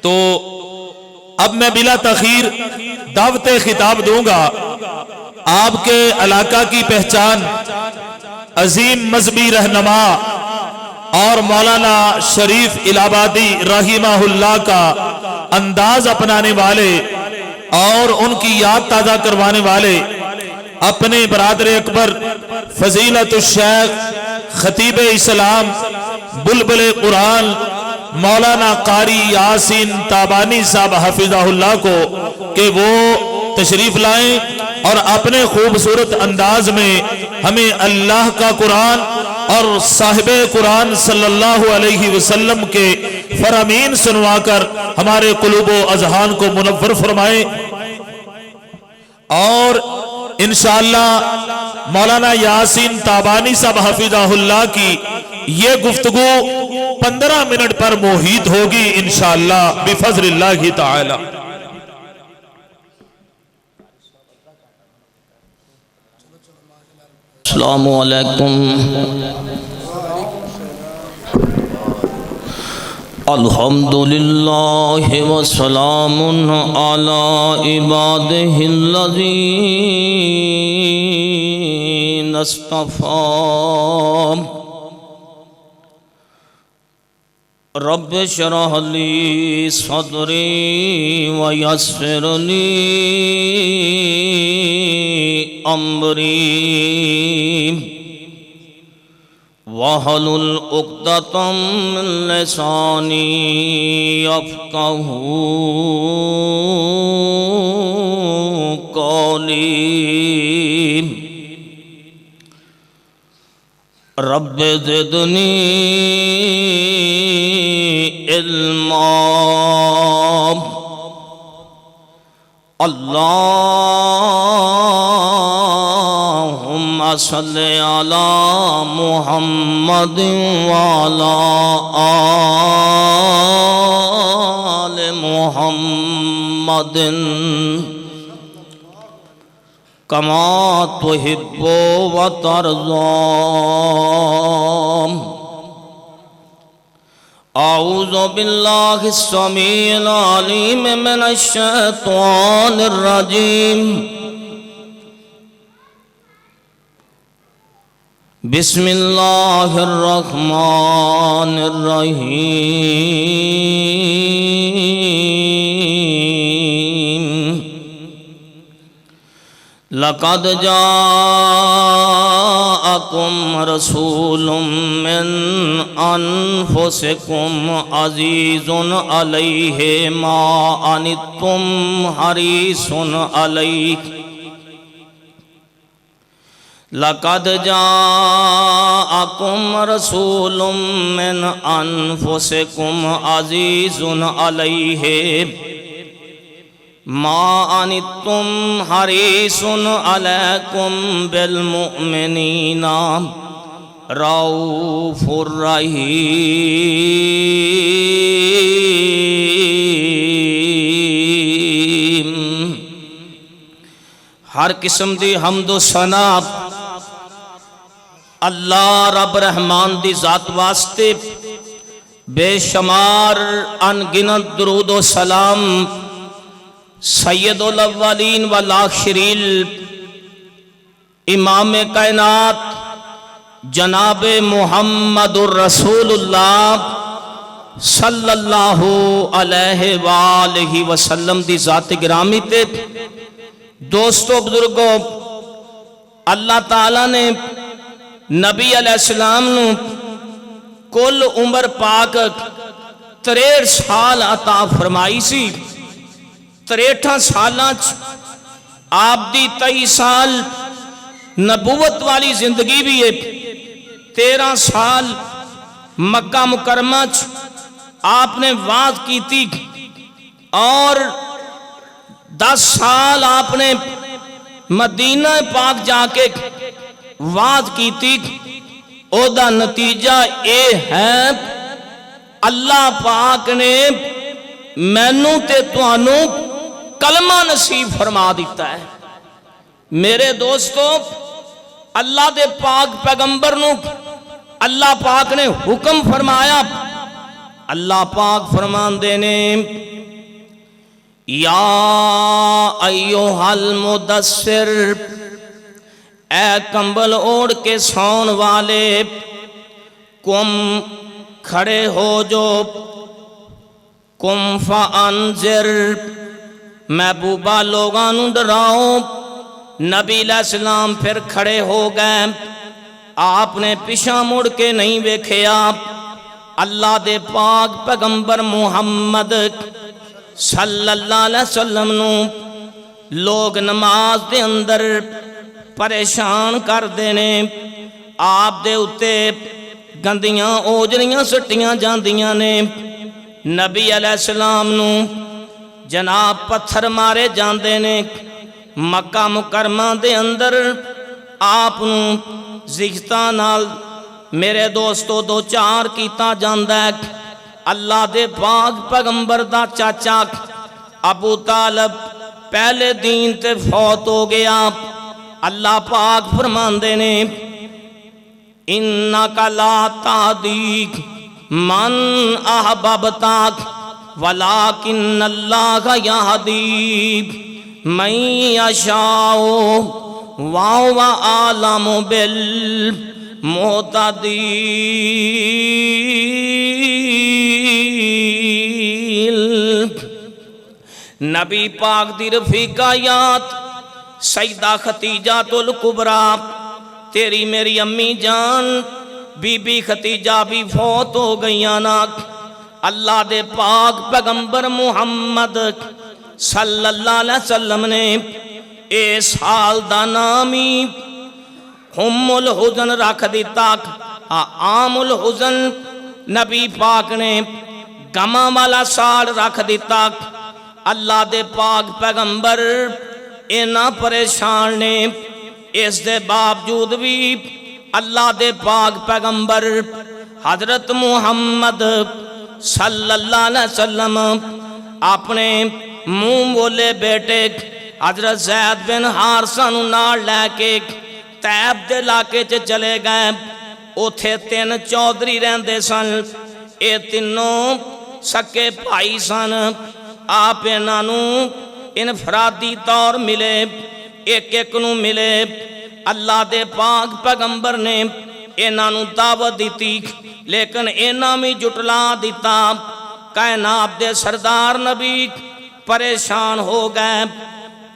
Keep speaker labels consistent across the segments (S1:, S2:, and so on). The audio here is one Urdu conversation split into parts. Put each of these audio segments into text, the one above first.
S1: تو اب میں بلا تاخیر دعوت خطاب دوں گا. آپ کے علاقہ کی پہچان عظیم مذہبی رہنما اور مولانا شریف الہ آبادی رحمہ اللہ کا انداز اپنانے والے اور ان کی یاد تازہ کروانے والے اپنے برادر اکبر فضیلت الشیخ خطیب اسلام بلبل قرآن مولانا قاری یاسین تابانی صاحب حفظہ اللہ کو کہ وہ تشریف لائیں اور اپنے خوبصورت انداز میں ہمیں اللہ کا قرآن اور صاحب قرآن صلی اللہ علیہ وسلم کے فرامین سنوا کر ہمارے قلوب و اذہان کو منور فرمائیں. اور انشاءاللہ مولانا یاسین تابانی صاحب حفظہ اللہ کی یہ گفتگو 15 منٹ پر محیط ہوگی انشاءاللہ بفضل اللہ تعالی.
S2: السلام علیکم. الحمدللہ وسلام علی عبادہ الذین اصطفی. رب اشرح لی صدری ویسر لی امری واحلل عقدۃ من لسانی یفقہوا قولی. رب زدنی علما. اللہم صلی علی محمد وعلی آل محمد کما تحب و ترضی. اعوذ باللہ السمیع العلیم من الشیطان الرجیم. بسم اللہ الرحمن الرحیم. لقد جاءکم رسول من انفسکم عزیز علیہ ما عنتم حریص علیکم. لقد جاءکم رسول من انفسکم عزیز علیہ ما عنتم حریص علیکم بالمؤمنین رؤوف رحیم. ہر قسم دی حمد و ثنا اللہ رب رحمان دی ذات واسطے، بے شمار انگنت درود و سلام سید الاولین والآخرین امام کائنات جناب محمد الرسول اللہ صلی اللہ علیہ وآلہ وسلم دی ذات گرامی تے. دوستو بزرگو، اللہ تعالیٰ نے نبی علیہ السلام نو کل عمر پاک 63 سال عطا فرمائی سی. 63 سالاں آپ دی 23 سال نبوت والی زندگی بھی ہے. 13 سال مکہ مکرمہ آپ نے وعظ کی تھی اور 10 سال آپ نے مدینہ پاک جا کے وعظ کی تھی. او دا نتیجہ اے ہے اللہ پاک نے مینوں تے توانوں کلمہ نصیب فرما دیتا ہے. میرے دوستو، اللہ دے پاک پیغمبر نو اللہ پاک نے حکم فرمایا. اللہ پاک فرمان دینے یا ایھا المدثر، اے کمبل اوڑھ کے سون والے، قم کھڑے ہو جو، قم فانذر، محبوبہ لوگاں نوں ڈراؤ۔ نبی علیہ السلام پھر کھڑے ہو گئے، آپ نے پیچھے مڑ کے نہیں ویکھیا۔ اللہ دے پاک پیغمبر محمد صلی اللہ علیہ وسلم نو لوگ نماز دے اندر پریشان کر دینے، آپ دے اتے گندیاں اوجریاں سٹیاں جاندیاں نے، نبی علیہ السلام نو جناب پتھر مارے جاندے نے، مکہ مکرمہ دے اندر آپ نو زگتاں نال میرے دوستو دو چار کیتا جاندہ ہے۔ اللہ دے پاک پیغمبر دا چاچا ابو طالب پہلے دین تے فوت ہو گیا۔ اللہ پاک فرماندے نے اِنَّكَ لَا تَهْدِي مَنْ أَحْبَبْتَ وَلَكِنَّ اللَّهَ يَهْدِي مَن يَشَاءُ وَهُوَ أَعْلَمُ بِالْمُهْتَدِينَ۔ نبی پاک دی رفیقایات سیدہ ختیجہ الکبریٰ، تیری میری امی جان بی بی ختیجہ بھی فوت ہو گئیاں نا۔ اللہ دے پاک پیغمبر محمد صلی اللہ علیہ وسلم نے اس حال دا نامی ام الحزن رکھ دیتا۔ عام الحزن نبی پاک نے غماں والا سال رکھ دیتا۔ اللہ دے پاک پیغمبر اینا پریشان نے، اس دے باوجود بھی اللہ دے پاک پیغمبر حضرت محمد صلی اللہ علیہ وسلم اپنے منہ بولے بیٹے حضرت زید بن حارثہ نو نال لے کے طیب دے علاقے چلے گئے۔ اوتھے 3 چودھری رہندے سن، اے تینوں سکے بھائی سن۔ آپ انہاں نو انفرادی طور ملے، ایک ایک نو ملے۔ اللہ دے پاک پیغمبر نے انہاں نو دعوت دیتی، لیکن انہاں میں جٹلا دیتا۔ کائنات دے سردار نبی پریشان ہو گئے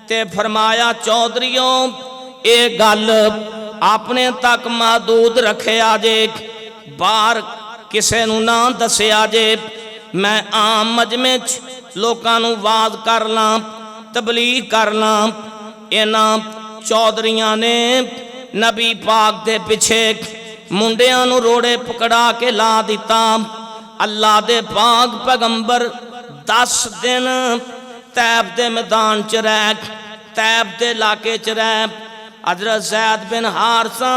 S2: تے فرمایا چودھریوں اے گل اپنے تک محدود رکھے آجے، بار کسے نو نہ دسے آجے۔ میں عام مجمع لوکاں نو واز کرنا، تبلیغ کرنا۔ انہاں چودھریاں نے نبی پاک دے پچھے منڈیاں نو روڑے پکڑا کے لا دیتا۔ اللہ دے پاک پیغمبر 10 دن طیب دے میدان چ رہ، طیب دے علاقے چ رہ۔ حضرت زید بن حارثہ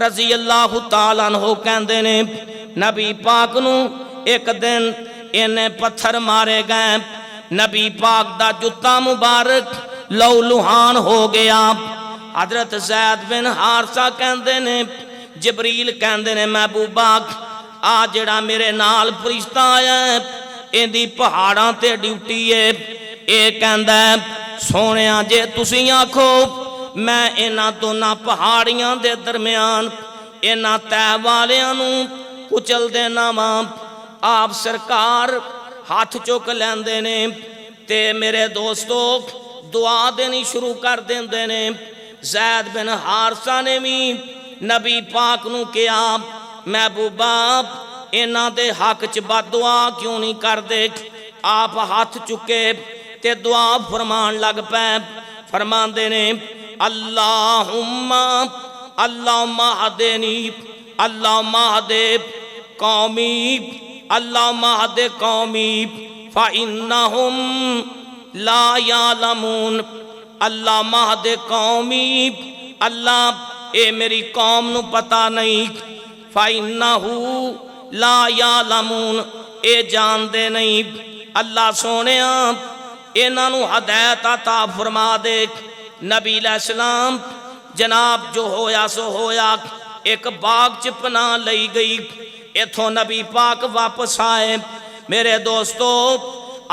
S2: رضی اللہ تعالیٰ عنہ کہندے نے نبی پاک نو ایک دن انہیں پتھر مارے گئے، نبی پاک دا جتا مبارک لو لہان ہو گیا۔ حضرت زید بن حارثہ کہندے نے، جبریل کہندے نے محبوبہ آ جڑا میرے نال فرشتہ آیا ہے ان دی پہاڑاں تے ڈیوٹی ہے۔ اے کہندا ہے سونیاں جے تسی آکھو میں انہاں دونوں پہاڑیاں دے درمیان انہاں طیب والیاں نو کچل دینا وا۔ آپ سرکار ہاتھ چک لیندے نے تے میرے دوستو دعا دینی شروع کر دیندے نے۔ زید بن حارثہ نے بھی نبی پاک نو کیا محبوبہ انہاں دے حق چ بد دعا کیوں نہیں کر دے؟ آپ ہاتھ چکے تے دعا فرمان لگ پے، فرماندے نے اللہم اللہم اہدنی اللہم اہد قومی اللہم اہد قومی فإنہم لا یعلمون۔ اللہم اہد قومی، اللہ اے میری قوم نو پتہ نہیں، فإنہو لا یعلمون اے جان دے نہیں۔ اللہ سونیاں انہاں نو ہدایت عطا فرما دے۔ نبی علیہ السلام جناب جو ہویا سو ہویا، ایک باغ چ پناہ لئی گئی۔ ایتھوں نبی پاک واپس آئے۔ میرے دوستو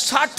S2: 60